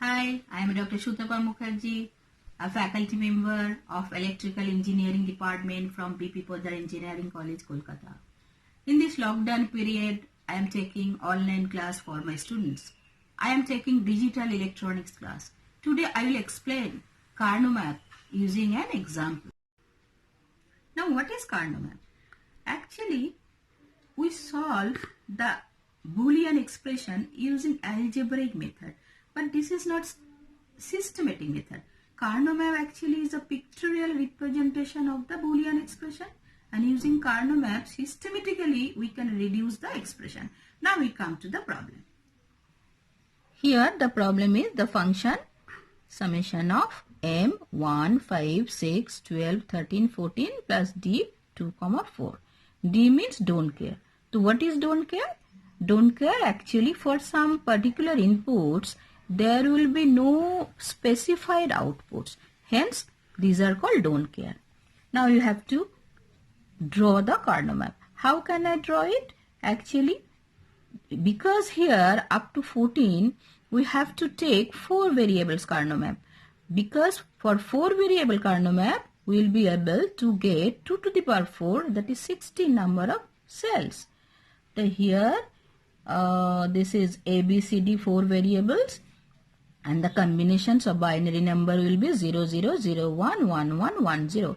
Hi, I am Dr. Shutapa Mukherjee, a faculty member of Electrical Engineering Department from BP Poddar Engineering College, Kolkata. In this lockdown period, I am taking online class for my students. I am taking digital electronics class. Today I will explain Carnot map using an example. Now what is Carnot map? Actually, we solve the Boolean expression using algebraic method, but this is not systematic method. Carnot map actually is a pictorial representation of the Boolean expression, and using Carnot map systematically we can reduce the expression. Now we come to the problem. Here the problem is the function summation of m 1, 5, 6, 12, 13, 14 plus d 2, 4. D means don't care. So what is don't care? Don't care actually for some particular inputs there will be no specified outputs. Hence these are called don't care. Now you have to draw the Carnot map. How can I draw it? Actually, because here up to 14 we have to take 4 variables Carnot map. Because for 4 variable Carnot map we will be able to get 2 to the power 4, that is 16 number of cells. So here this is A, B, C, D 4 variables, and the combinations of binary number will be 0, 0, 0, 1, 1, 1, 1, 0.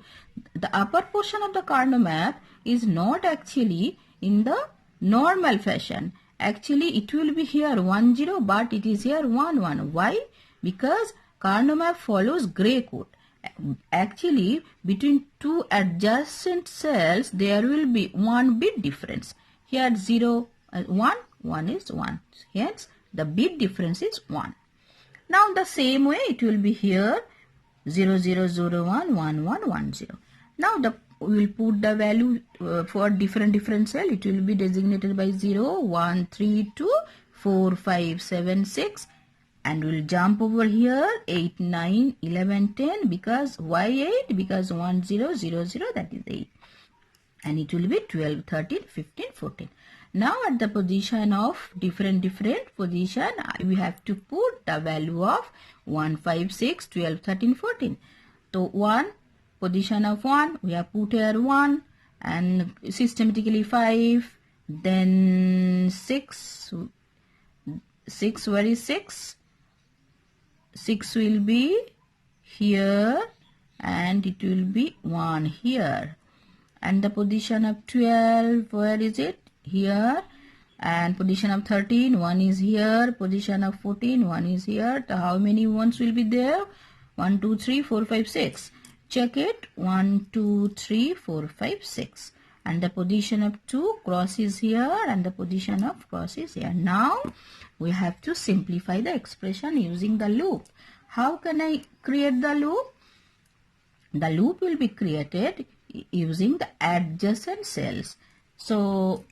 The upper portion of the Carnot map is not actually in the normal fashion. Actually it will be here 1, 0, but it is here 1, 1. Why? Because Carnot map follows gray code. Actually between two adjacent cells there will be 1 bit difference. Here 0, 1, 1 is 1. Hence the bit difference is 1. Now the same way it will be here 0, 0, 0, 1, 1, 1, 1, 0. Now we will put the value for different cell. It will be designated by 0, 1, 3, 2, 4, 5, 7, 6. And we will jump over here 8, 9, 11, 10. Because why 8? Because 1, 0, 0, 0, that is 8. And it will be 12, 13, 15, 14. Now at the position of different position, we have to put the value of 1, 5, 6, 12, 13, 14. So 1, position of 1, we have put here 1, and systematically 5, then 6, where is 6? 6 will be here and it will be 1 here. And the position of 12, where is it? Here. And position of 13, 1 is here. Position of 14, 1 is here. So how many ones will be there? 1, 2, 3, 4, 5, 6. Check it. 1, 2, 3, 4, 5, 6. And the position of 2 cross is here and the position of cross is here. Now we have to simplify the expression using the loop. How can I create the loop? The loop will be created using the adjacent cells. So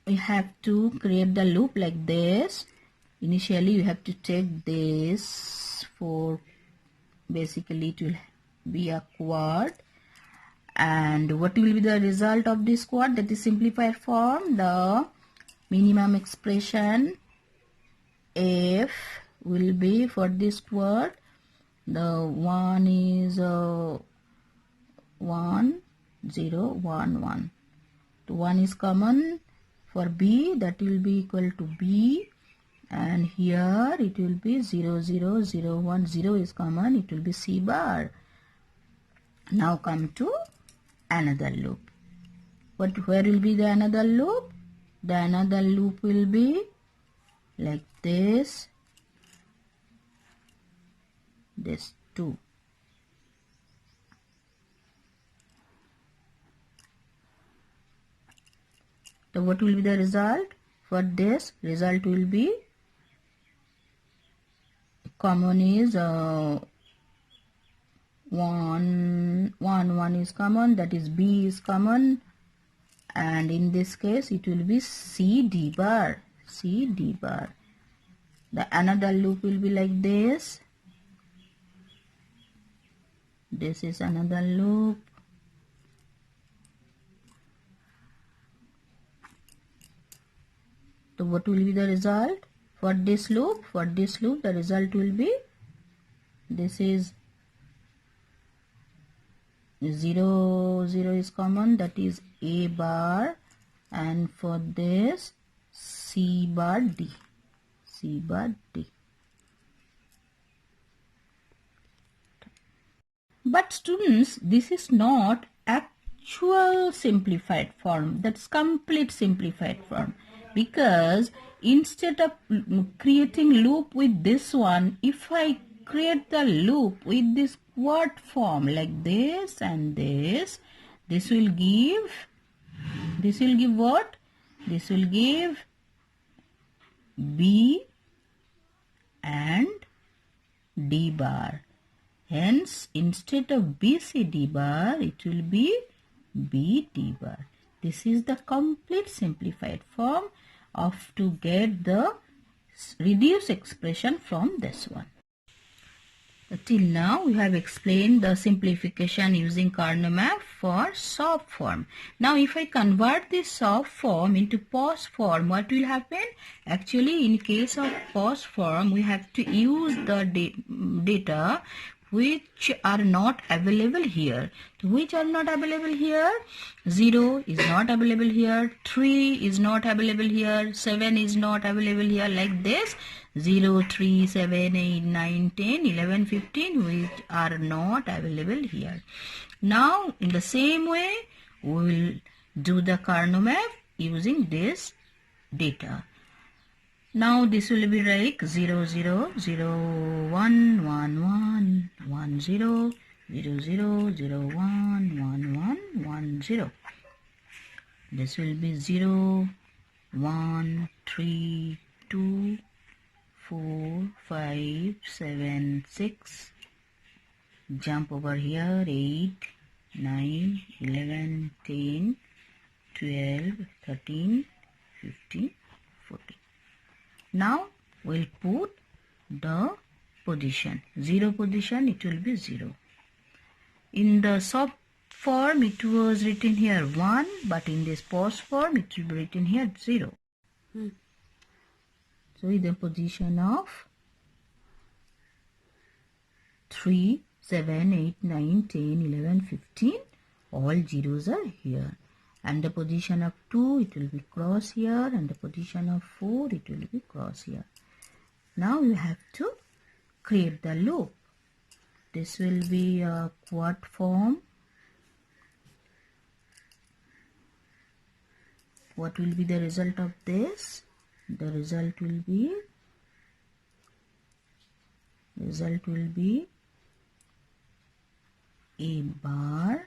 we have to create the loop like this. Initially you have to take this for, basically it will be a quad. And what will be the result of this quad? That is simplified form. The minimum expression f will be for this quad. The 1 is 1, 0, 1, 1. So 1 is common for B, that will be equal to B. And here it will be 0, 0, 0, 1, 0 is common, it will be C bar. Now come to another loop. Where will be the another loop? The another loop will be like this, 2. So what will be the result? For this result will be common is 1, 1 is common, that is B is common, and in this case it will be C D bar. The another loop will be like this. This is another loop. So what will be the result? For this loop, the result will be, this is 0, 0 is common, that is A bar, and for this C bar D. But students, this is not actual simplified form, that's complete simplified form, because instead of creating loop with this one, if I create the loop with this quad form like this and this will give what? This will give B and D bar. Hence, instead of BCD bar, it will be BD bar. This is the complete simplified form of to get the reduced expression from this one. Till now, we have explained the simplification using Karnaugh map for soft form. Now, if I convert this soft form into POS form, what will happen? Actually, in case of POS form, we have to use the data which are not available here. Which are not available here? 0 is not available here, 3 is not available here, 7 is not available here, like this. 0, 3, 7, 8, 9, 10, 11, 15, which are not available here. Now, in the same way, we will do the Karnaugh map using this data. Now, this will be like 0, 0, 0, 1, 1, 1, 1, 0, 0, 0, 0, 1, 1, 1, 1, 0. This will be 0, 1, 3, 2, 4, 5, 7, 6. Jump over here, 8, 9, 11, 10, 12, 13, 15, 14. Now, we'll put the position. 0 position, it will be 0. In the soft form, it was written here 1, but in this POS form, it will be written here 0. So, the position of 3, 7, 8, 9, 10, 11, 15, all zeros are here. And the position of 2, it will be cross here, and the position of 4, it will be cross here. Now you have to create the loop. This will be a quad form. What will be the result of this? The result will be A bar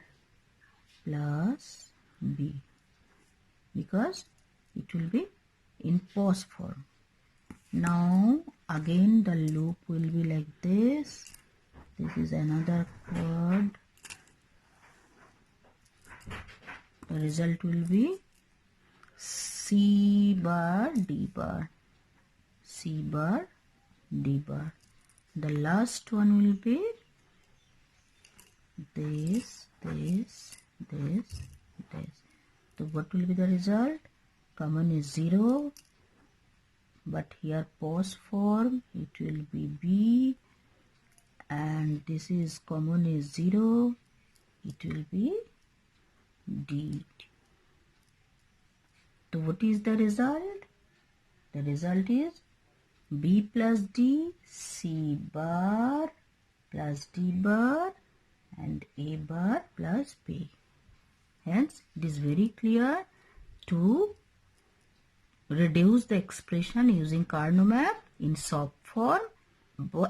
plus B, because it will be in POS form. Now again the loop will be like this. This is another quad. The result will be C bar D bar, C bar D bar. The last one will be this. So what will be the result? Common is 0, but here POS form, it will be B, and this is common is 0, it will be D. So what is the result? The result is B plus D, C bar plus D bar, and A bar plus B. Hence, it is very clear to reduce the expression using Karnaugh map in soft form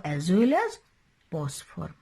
as well as POS form.